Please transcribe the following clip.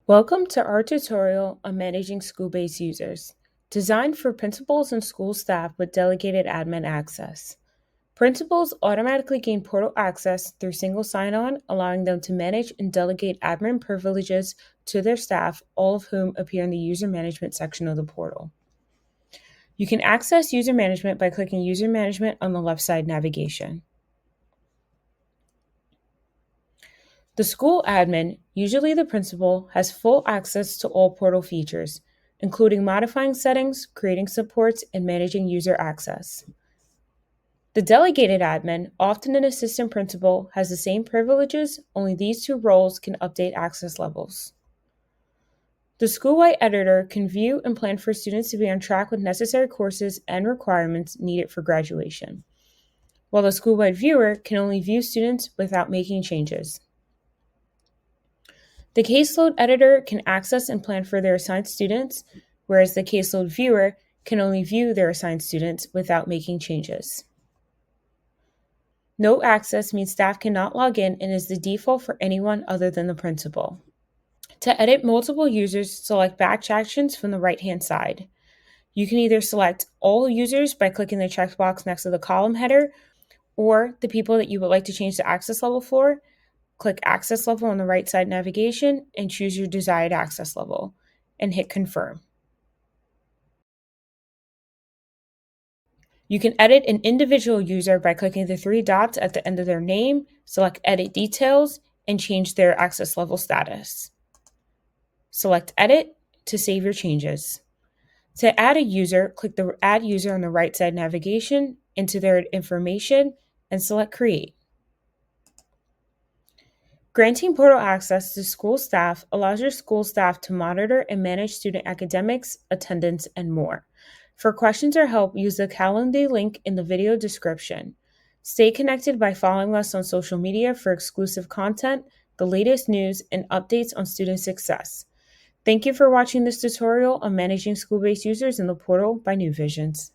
Welcome to our tutorial on managing school-based users, designed for principals and school staff with delegated admin access. Principals automatically gain portal access through single sign-on, allowing them to manage and delegate admin privileges to their staff, all of whom appear in the user management section of the portal. You can access user management by clicking User Management on the left side navigation. The school admin, usually the principal, has full access to all portal features, including modifying settings, creating supports, and managing user access. The delegated admin, often an assistant principal, has the same privileges, only these two roles can update access levels. The school-wide editor can view and plan for students to be on track with necessary courses and requirements needed for graduation, while the school-wide viewer can only view students without making changes. The caseload editor can access and plan for their assigned students, whereas the caseload viewer can only view their assigned students without making changes. No access means staff cannot log in and is the default for anyone other than the principal. To edit multiple users, select Batch Actions from the right-hand side. You can either select all users by clicking the checkbox next to the column header, or the people that you would like to change the access level for. Click Access Level on the right side navigation and choose your desired access level, and hit Confirm. You can edit an individual user by clicking the three dots at the end of their name, select Edit Details, and change their access level status. Select Edit to save your changes. To add a user, click the Add User on the right side navigation, enter their information, and select Create. Granting portal access to school staff allows your school staff to monitor and manage student academics, attendance, and more. For questions or help, use the Calendly link in the video description. Stay connected by following us on social media for exclusive content, the latest news, and updates on student success. Thank you for watching this tutorial on managing school-based users in the portal by New Visions.